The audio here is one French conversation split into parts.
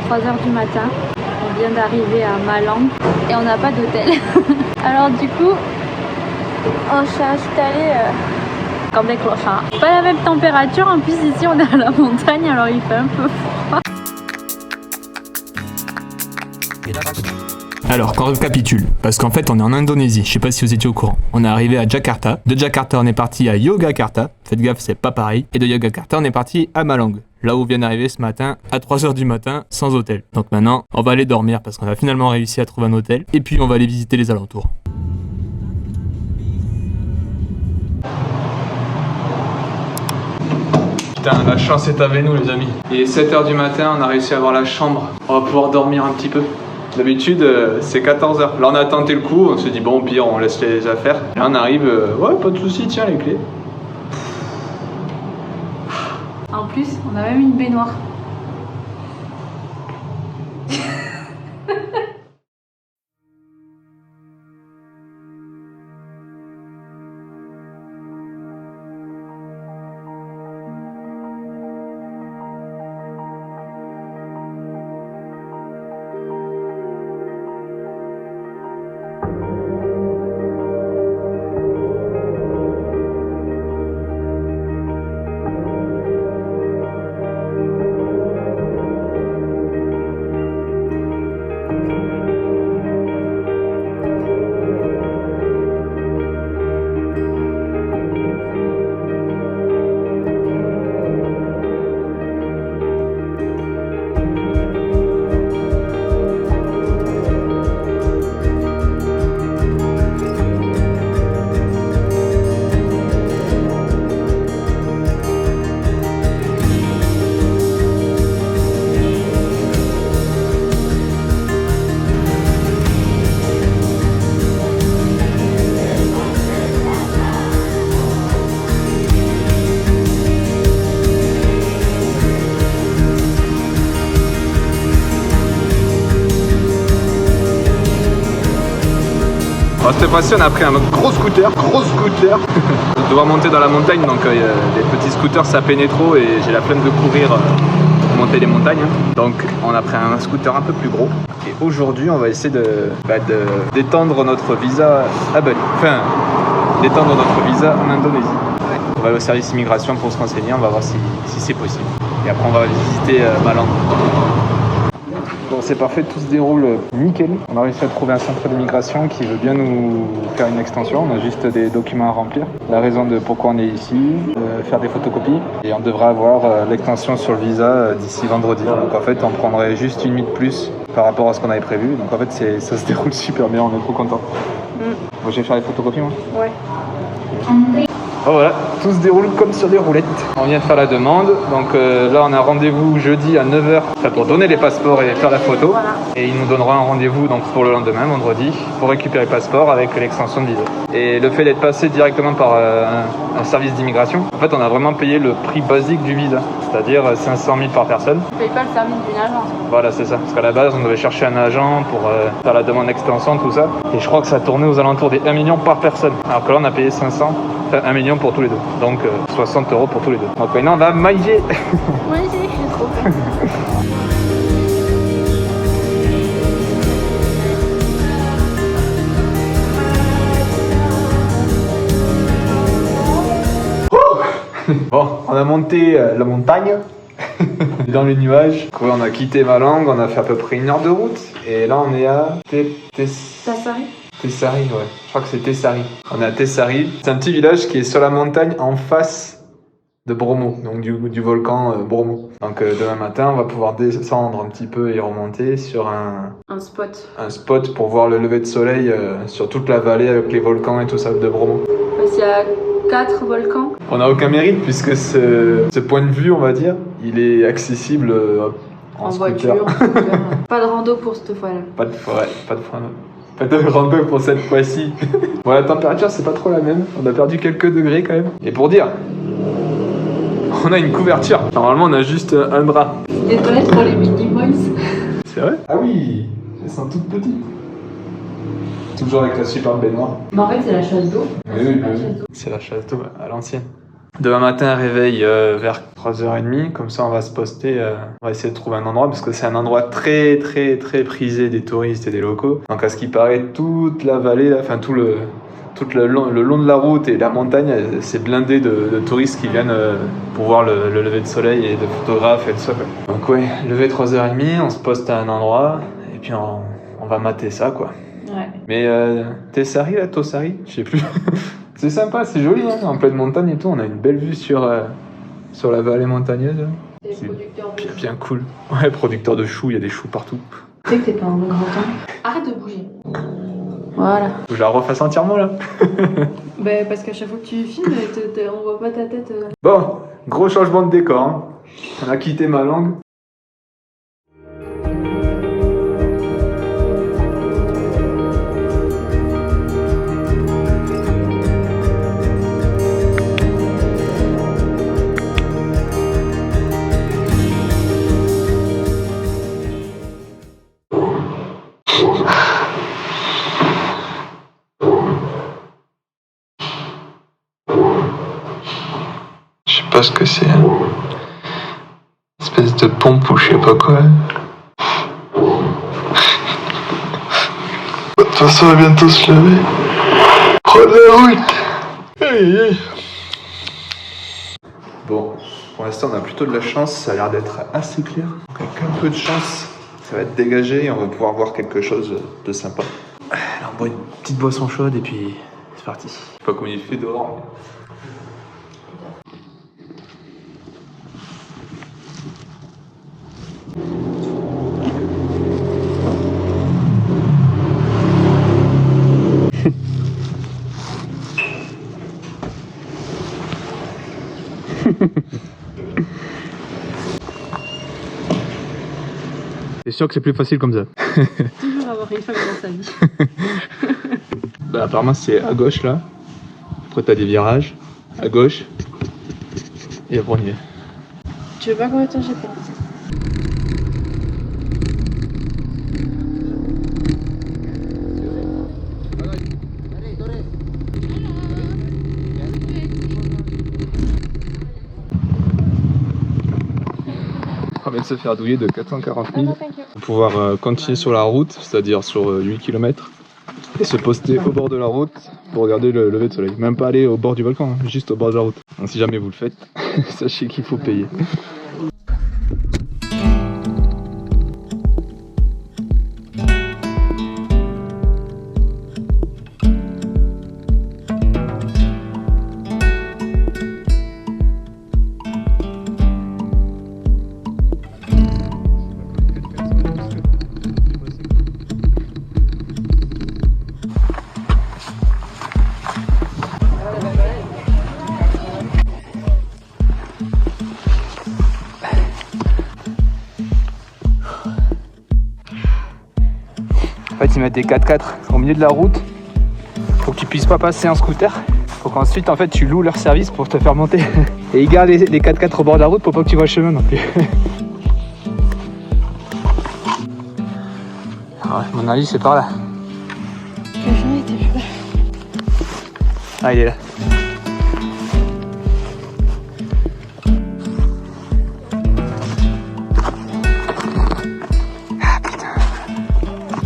3h du matin. On vient d'arriver à Malang et on n'a pas d'hôtel. Alors du coup, on s'est installé comme des clochards. Pas la même température, en plus ici on est à la montagne alors il fait un peu froid. Alors, qu'on récapitule, parce qu'en fait on est en Indonésie, je sais pas si vous étiez au courant. On est arrivé à Jakarta, de Jakarta on est parti à Yogyakarta, faites gaffe c'est pas pareil, et de Yogyakarta on est parti à Malang, là où on vient d'arriver ce matin à 3h du matin sans hôtel. Donc maintenant on va aller dormir parce qu'on a finalement réussi à trouver un hôtel, et puis on va aller visiter les alentours. Putain, la chance est avec nous les amis. Il est 7h du matin, on a réussi à avoir la chambre, on va pouvoir dormir un petit peu. D'habitude, c'est 14h. Là, on a tenté le coup, on s'est dit, bon, au pire, on laisse les affaires. Et là, on arrive, ouais, pas de soucis, tiens, les clés. En plus, on a même une baignoire. Alors cette fois-ci on a pris un gros scooter. On va devoir monter dans la montagne, donc les petits scooters ça peine trop et j'ai la flemme de courir pour monter les montagnes. Donc on a pris un scooter un peu plus gros. Et aujourd'hui on va essayer d'étendre notre visa à Bali. Enfin, d'étendre notre visa en Indonésie. On va aller au service immigration pour se renseigner, on va voir si c'est possible. Et après on va visiter Malang. Bon, c'est parfait, tout se déroule nickel. On a réussi à trouver un centre d'immigration qui veut bien nous faire une extension. On a juste des documents à remplir. La raison de pourquoi on est ici, faire des photocopies. Et on devra avoir l'extension sur le visa d'ici vendredi. Donc en fait, on prendrait juste une nuit de plus par rapport à ce qu'on avait prévu. Donc en fait, ça se déroule super bien, on est trop contents. Bon, je vais faire les photocopies, moi. Ouais. Oh, voilà, tout se déroule comme sur des roulettes. On vient de faire la demande, donc là on a rendez-vous jeudi à 9h pour donner les passeports et faire la photo. Voilà. Et il nous donnera un rendez-vous donc pour le lendemain, vendredi, pour récupérer le passeport avec l'extension de visa. Et le fait d'être passé directement par un service d'immigration, en fait on a vraiment payé le prix basique du visa, c'est-à-dire 500 000 par personne. On paye pas le service d'une agence. Voilà, c'est ça. Parce qu'à la base, on devait chercher un agent pour faire la demande d'extension, tout ça. Et je crois que ça tournait aux alentours des 1 million par personne. Alors que là, on a payé 500, enfin 1 million pour tous les deux. Donc 60 € pour tous les deux. Donc maintenant, on va manger. Ouais, j'ai trop faim. Bon, on a monté la montagne. Dans les nuages. On a quitté Malang, on a fait à peu près 1 heure de route. Et là, on est à Tassari. Tessari, ouais. Je crois que c'est Tessari. On est à Tessari. C'est un petit village qui est sur la montagne en face de Bromo, donc du volcan Bromo. Donc demain matin, on va pouvoir descendre un petit peu et remonter sur un spot pour voir le lever de soleil sur toute la vallée avec les volcans et tout ça de Bromo. Parce qu'il y a 4 volcans. On n'a aucun mérite puisque ce point de vue, on va dire, il est accessible en scooter. Voiture. Pas de rando pour cette fois-là. Pas de rando pour cette fois-ci. Bon, la température, c'est pas trop la même. On a perdu quelques degrés quand même. Et pour dire, on a une couverture. Normalement, on a juste un drap. Des toilettes pour les mini boys. C'est vrai? Ah oui, elles sont toutes petites. Toujours avec la superbe baignoire. Mais en fait, c'est la chasse d'eau. Oui. C'est la chasse d'eau à l'ancienne. Demain matin, réveil vers 3h30, comme ça on va se poster, on va essayer de trouver un endroit, parce que c'est un endroit très prisé des touristes et des locaux. Donc à ce qui paraît, toute la vallée, là, enfin tout le long de la route et la montagne, c'est blindé de touristes qui viennent pour voir le lever de soleil et de photographes et tout ça, quoi. Donc ouais, lever 3h30, on se poste à un endroit, et puis on va mater ça, quoi. Ouais. Mais Tessari, là, Tossari, je sais plus. C'est sympa, c'est joli, hein, en pleine montagne et tout. On a une belle vue sur la vallée montagneuse. C'est bien cool. Ouais, producteur de choux, il y a des choux partout. Tu sais que t'es pas un grand temps. Arrête de bouger. Voilà. Faut que je la refasse entièrement là. Bah parce qu'à chaque fois que tu filmes, on voit pas ta tête. Bon, gros changement de décor. Hein. On a quitté ma langue. Je sais pas ce que c'est. Espèce de pompe ou je sais pas quoi. De toute façon, on va bientôt se lever. Prendre la route. Hey. Bon, pour l'instant, on a plutôt de la chance. Ça a l'air d'être assez clair. Avec un peu de chance, ça va être dégagé et on va pouvoir voir quelque chose de sympa. Alors, on boit une petite boisson chaude et puis c'est parti. Je sais pas comment il fait dehors. Mais... C'est sûr que c'est plus facile comme ça. Toujours avoir une femme dans sa vie. Bah apparemment c'est à gauche là. Après t'as des virages. À gauche. Et après on y est. Tu veux pas qu'on retourne chez toi? On vient de se faire douiller de 440 000 pour pouvoir continuer sur la route, c'est-à-dire sur 8 km, et se poster au bord de la route pour regarder le lever de soleil. Même pas aller au bord du volcan, hein, juste au bord de la route. Donc si jamais vous le faites, sachez qu'il faut payer. En fait, ils mettent des 4x4 au milieu de la route pour que tu puisses pas passer en scooter. Faut qu'ensuite, en fait, tu loues leur service pour te faire monter. Et ils gardent les 4x4 au bord de la route pour pas que tu vois le chemin non plus. Alors, à mon avis, c'est par là. Le chemin était plus bas. Ah, il est là.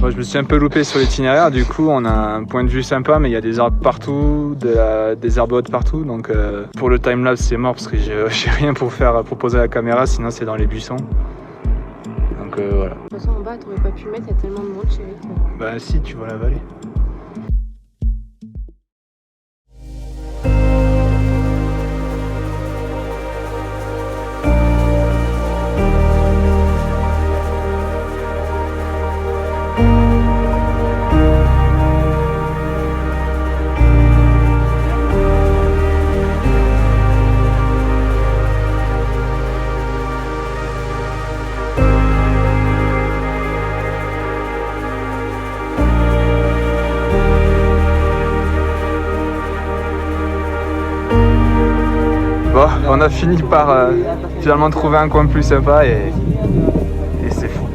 Moi, je me suis un peu loupé sur l'itinéraire, du coup on a un point de vue sympa, mais il y a des arbres partout, des arbres hautes partout, donc pour le timelapse c'est mort parce que j'ai rien pour poser la caméra, sinon c'est dans les buissons. Donc voilà. De toute façon en bas t'aurais pas pu mettre, il y a tellement de monde chérie. Bah si, tu vois la vallée. Bon, on a fini par finalement trouver un coin plus sympa et c'est fou.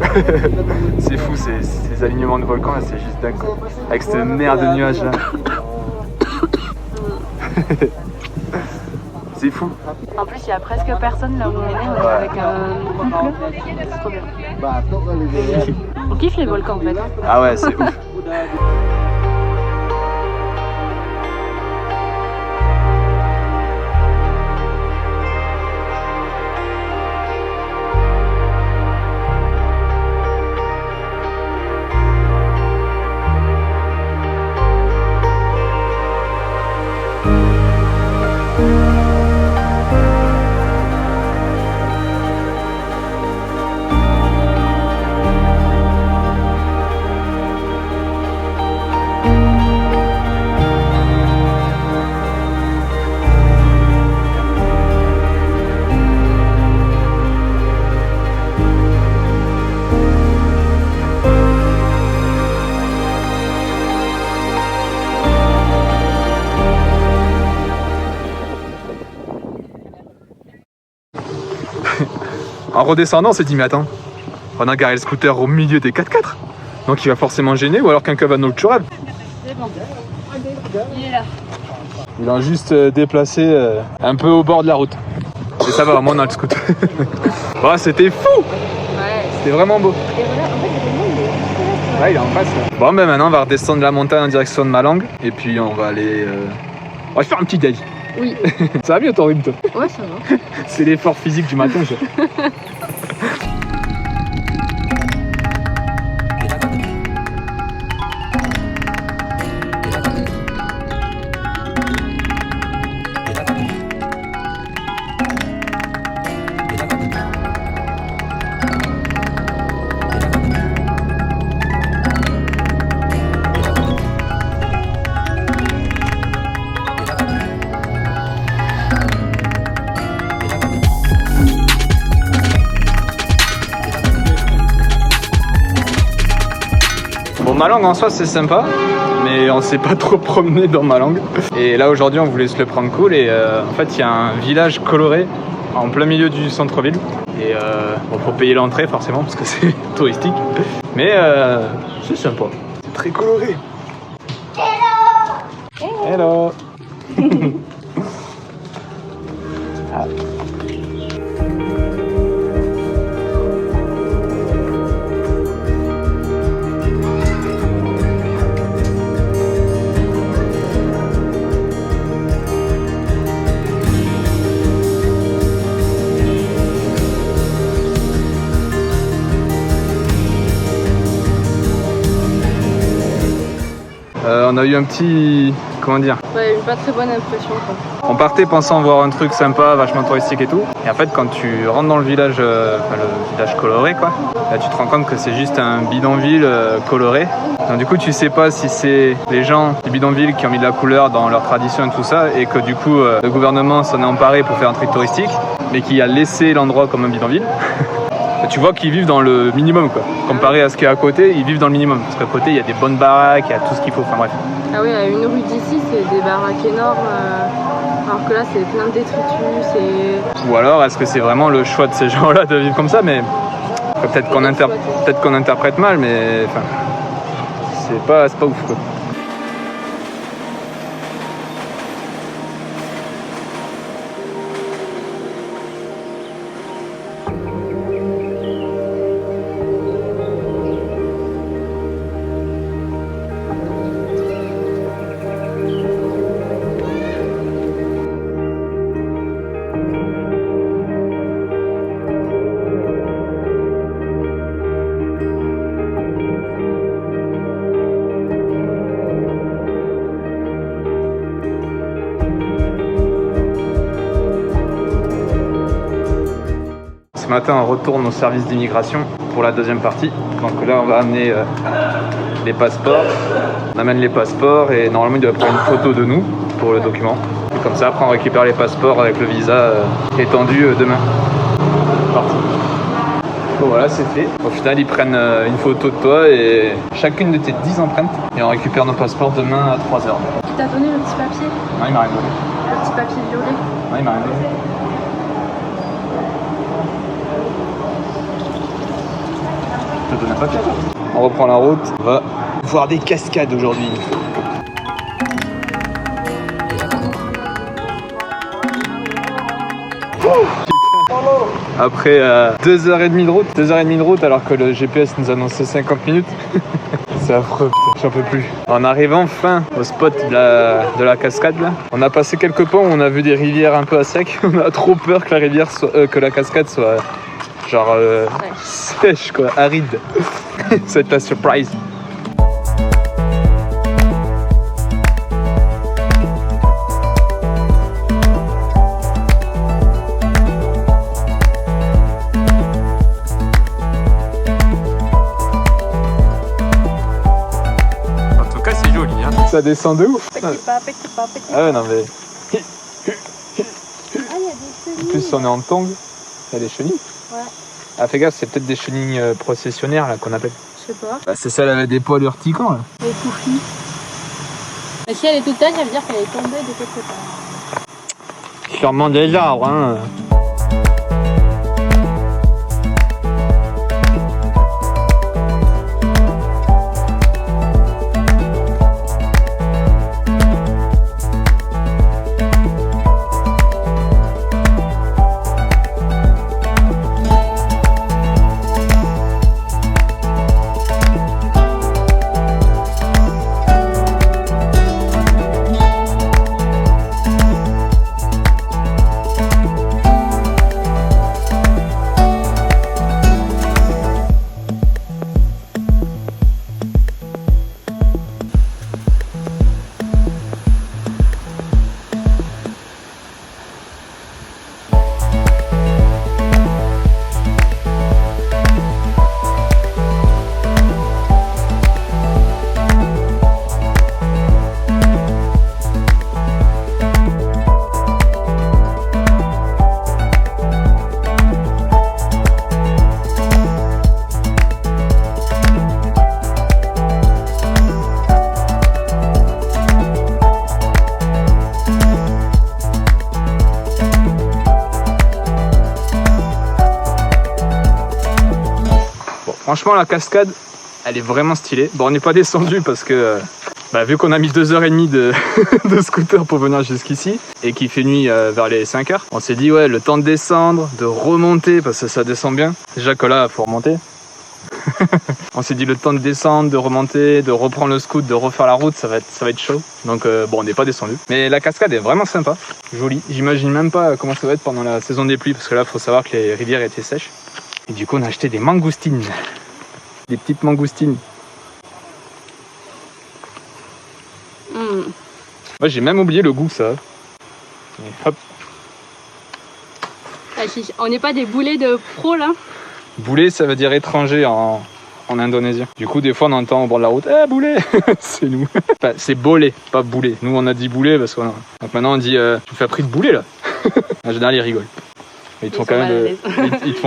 C'est fou ces alignements de volcans, c'est juste dingue. Avec cette merde de nuages là. C'est fou. En plus, il y a presque personne là où on est. On est avec un couple. C'est trop bien. On kiffe les volcans en fait. Ah ouais, c'est ouf. En redescendant, on s'est dit, mais attends, on a garé le scooter au milieu des 4x4. Donc il va forcément gêner, ou alors quelqu'un va nous le tuer. C'est bon. Il est là. Il a juste déplacé un peu au bord de la route. Et ça va, vraiment, on a le scooter. Ouais, c'était fou. Ouais. C'était vraiment beau. Et voilà, en fait, il Ouais, il est en face. Là. Bon, ben maintenant, on va redescendre la montagne en direction de Malang. Et puis, on va aller... On va faire un petit day. Oui. Ça va bien ton rythme, toi? Ouais, ça va. C'est l'effort physique du matin, ça. Bon, Malang en soi c'est sympa, mais on s'est pas trop promené dans Malang. Et là aujourd'hui on voulait se le prendre cool et en fait il y a un village coloré en plein milieu du centre-ville. Et bon, faut payer l'entrée forcément parce que c'est touristique. Mais c'est sympa. C'est très coloré. Hello. Hello. Ah. On a eu un petit... comment dire? Ouais, une pas très bonne impression quoi. On partait pensant voir un truc sympa, vachement touristique et tout. Et en fait quand tu rentres dans le village, enfin le village coloré quoi, là tu te rends compte que c'est juste un bidonville coloré. Donc du coup tu sais pas si c'est les gens du bidonville qui ont mis de la couleur dans leur tradition et tout ça, et que du coup le gouvernement s'en est emparé pour faire un truc touristique, mais qui a laissé l'endroit comme un bidonville. Tu vois qu'ils vivent dans le minimum quoi. Comparé à ce qui est à côté, ils vivent dans le minimum. Parce qu'à côté il y a des bonnes baraques, il y a tout ce qu'il faut, enfin bref. Ah oui, à une rue d'ici c'est des baraques énormes, alors que là c'est plein de détritus. Ou alors est-ce que c'est vraiment le choix de ces gens-là de vivre comme ça, mais peut-être qu'on interprète mal, mais enfin, c'est pas ouf quoi. Ce matin, on retourne au service d'immigration pour la deuxième partie. Donc là, on va amener les passeports. On amène les passeports et normalement, il doit prendre une photo de nous pour le document. Et comme ça, après, on récupère les passeports avec le visa étendu demain. Parti. Bon, voilà, c'est fait. Au final, ils prennent une photo de toi et chacune de tes 10 empreintes. Et on récupère nos passeports demain à 3h. Qui t'a donné le petit papier? Non, il m'a rien donné. Le petit papier violet? Non, il m'a rien donné. Je te donne un papier. On reprend la route. On va voir des cascades aujourd'hui. Après 2h30 de route, 2h30 de route alors que le GPS nous annonçait 50 minutes. C'est affreux, putain, j'en peux plus. On arrive enfin au spot de la cascade là. On a passé quelques ponts où on a vu des rivières un peu à sec. On a trop peur que la rivière que la cascade soit genre sèche quoi, aride. Ça va être la surprise. Ça descend de ouf. Petit pas. Ah ouais, non mais. Ah, il y a des En chenilles. plus, on est en tongue. Il y a des chenilles. Ouais. Ah, fais gaffe, c'est peut-être des chenilles processionnaires là qu'on appelle. Je sais pas. Bah, c'est celle avec des poils urticants là. Elle est touffie. Mais si elle est toute tête, ça veut dire qu'elle est tombée de quelque part. Sûrement des arbres, hein. Franchement, la cascade, elle est vraiment stylée. Bon, on n'est pas descendu parce que, vu qu'on a mis 2h30 de scooter pour venir jusqu'ici et qu'il fait nuit vers les 5h, on s'est dit, ouais, le temps de descendre, de remonter parce que ça descend bien. Déjà que là, il faut remonter. On s'est dit le temps de descendre, de remonter, de reprendre le scoot, de refaire la route, ça va être chaud. Donc, bon, on n'est pas descendu. Mais la cascade est vraiment sympa, jolie. J'imagine même pas comment ça va être pendant la saison des pluies parce que là, il faut savoir que les rivières étaient sèches. Et du coup, on a acheté des mangoustines. Des petites mangoustines. Moi, j'ai même oublié le goût, ça. Et hop. On n'est pas des boulets de pro là. Boulet, ça veut dire étranger en indonésien. Du coup, des fois, on entend au bord de la route, eh, boulet. C'est nous. Enfin, c'est bolé, pas boulet. Nous, on a dit boulet parce que. Donc maintenant, on dit, tu fais un prix de boulet là. En général, ils rigolent. Mais ils te font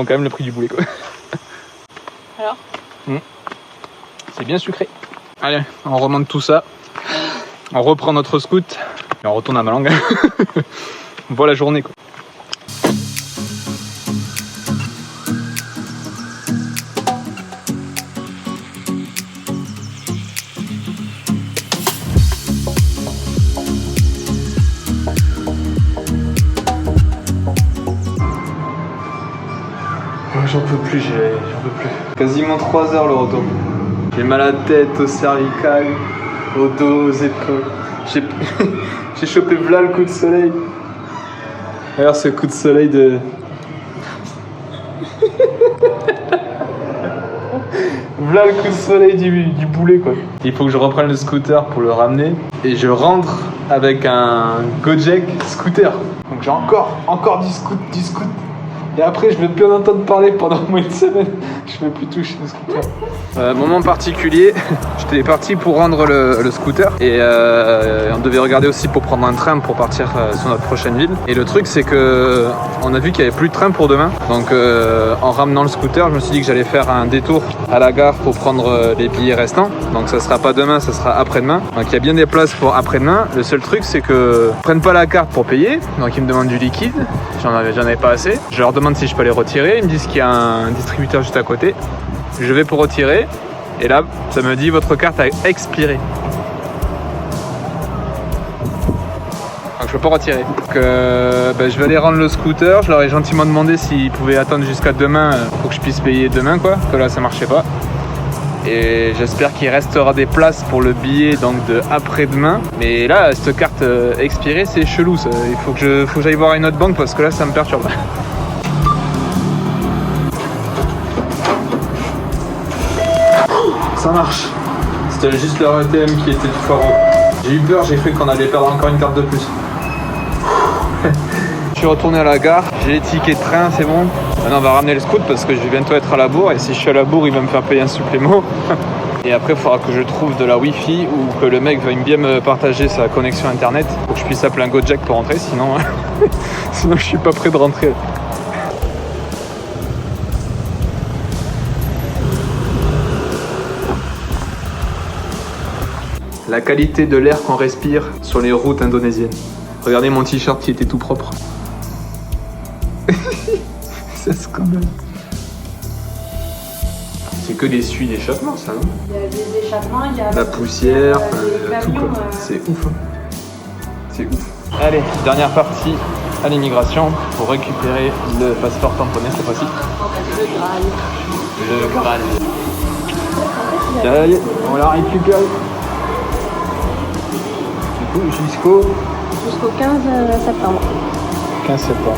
quand même le prix du boulet, quoi. Alors C'est bien sucré. Allez, on remonte tout ça. On reprend notre scoot. Et on retourne à Malang. On voit la journée, quoi. J'en peux plus, j'en peux plus. Quasiment 3 heures le retour. J'ai mal à la tête, au cervical, au dos, aux épaules. J'ai chopé v'là le coup de soleil. Alors ce coup de soleil de... V'là le coup de soleil du boulet, quoi. Il faut que je reprenne le scooter pour le ramener. Et je rentre avec un Gojek scooter. Donc j'ai encore du scoot. Et après, je ne vais plus en entendre parler pendant au moins une semaine. Je ne vais plus toucher le scooter. Moment particulier, j'étais parti pour rendre le scooter. Et on devait regarder aussi pour prendre un train pour partir sur notre prochaine ville. Et le truc, c'est que on a vu qu'il n'y avait plus de train pour demain. Donc en ramenant le scooter, je me suis dit que j'allais faire un détour à la gare pour prendre les billets restants. Donc ça ne sera pas demain, ça sera après-demain. Donc il y a bien des places pour après-demain. Le seul truc, c'est que ils prennent pas la carte pour payer. Donc ils me demandent du liquide. J'en avais pas assez. Je leur demande si je peux les retirer. Ils me disent qu'il y a un distributeur juste à côté. Je vais pour retirer. Et là, ça me dit votre carte a expiré. Donc je peux pas retirer. Donc, je vais aller rendre le scooter. Je leur ai gentiment demandé s'ils pouvaient attendre jusqu'à demain pour que je puisse payer demain, quoi. Parce que là, ça marchait pas. Et j'espère qu'il restera des places pour le billet donc de après-demain. Mais là, cette carte expirée, c'est chelou. Ça. Il faut que j'aille voir une autre banque parce que là, ça me perturbe. Ça marche. C'était juste leur ATM qui était tout foireux. J'ai eu peur, j'ai cru qu'on allait perdre encore une carte de plus. Je suis retourné à la gare, j'ai les tickets de train, c'est bon. Maintenant on va ramener le scoot parce que je vais bientôt être à la bourre et si je suis à la bourre il va me faire payer un supplément. Et après il faudra que je trouve de la wifi ou que le mec veuille bien me partager sa connexion internet pour que je puisse appeler un Gojek pour rentrer, sinon, sinon je suis pas prêt de rentrer. La qualité de l'air qu'on respire sur les routes indonésiennes. Regardez mon t-shirt qui était tout propre. C'est scandaleux. C'est que des suies d'échappement, ça, non? Il y a des échappements, il y a la poussière, des tout camions, quoi. C'est ouf. Hein. C'est ouf. Allez, dernière partie à l'immigration pour récupérer le passeport tamponné cette fois-ci. Le Graal. Ça y est, on l'a récupéré. Du coup, jusqu'au 15 septembre. 15 septembre.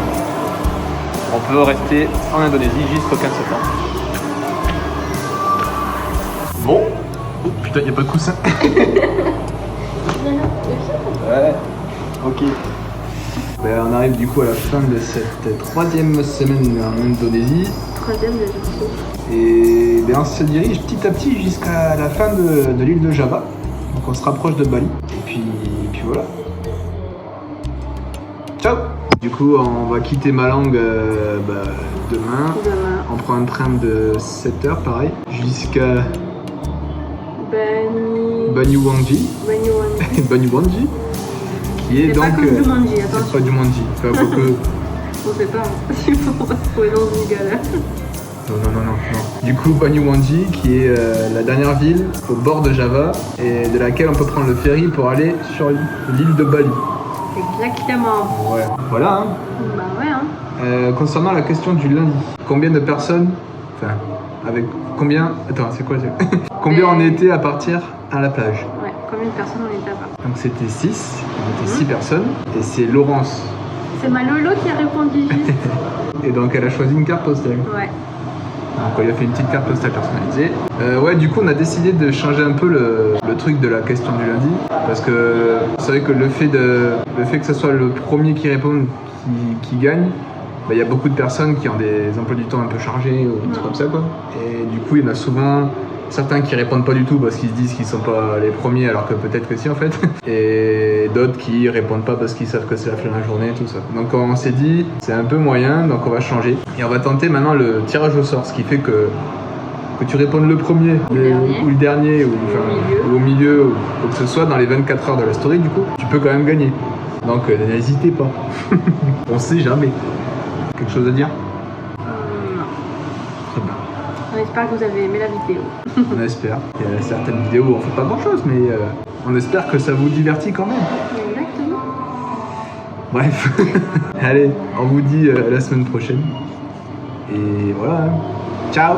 On peut rester en Indonésie jusqu'au 15 septembre. Bon. Oh putain, y a pas de coussin. Ouais. Ok. Ben, on arrive du coup à la fin de cette troisième semaine en Indonésie. Troisième déjà. Et ben, on se dirige petit à petit jusqu'à la fin de l'île de Java. Donc on se rapproche de Bali. Et puis voilà. Ciao. Du coup, on va quitter Malang demain. On prend un train de 7 heures, pareil, jusqu'à Banyuwangi. Banyuwangi. Qui est c'est donc. Pas comme Jumanji, c'est pas Jumanji. Enfin, que... On sait pas. Il faut pas se trouver dans une galère. Non. Du coup, Banyuwangi, qui est la dernière ville au bord de Java et de laquelle on peut prendre le ferry pour aller sur l'île de Bali. Exactement. Ouais. Voilà. Hein. Bah ouais. Hein. Concernant la question du lundi, combien de personnes, enfin, avec combien, attends, c'est quoi combien on était à partir à la plage? Ouais, combien de personnes on était à part? Donc c'était 6, on était 6 personnes, et c'est Laurence. C'est ma Lolo qui a répondu juste. Et donc elle a choisi une carte postale. Ouais. Donc on lui a fait une petite carte postale personnalisée. Ouais, du coup on a décidé de changer un peu le truc de la question du lundi, parce que c'est vrai que le fait que ce soit le premier qui réponde qui gagne, il y a beaucoup de personnes qui ont des emplois du temps un peu chargés ou des trucs comme ça quoi. Et du coup il y en a souvent certains qui répondent pas du tout parce qu'ils se disent qu'ils sont pas les premiers alors que peut-être que si en fait. Et d'autres qui répondent pas parce qu'ils savent que c'est la fin de la journée, tout ça. Donc on s'est dit c'est un peu moyen, donc on va changer. Et on va tenter maintenant le tirage au sort, ce qui fait que tu répondes le premier ou le dernier ou au milieu ou que ce soit dans les 24 heures de la story, du coup tu peux quand même gagner. Donc n'hésitez pas. On sait jamais. Quelque chose à dire? Non. Très bien. On espère que vous avez aimé la vidéo. On espère. Il y a certaines vidéos où on fait pas grand chose, mais on espère que ça vous divertit quand même. Exactement. Bref. Allez, on vous dit à la semaine prochaine. Et voilà. Ciao.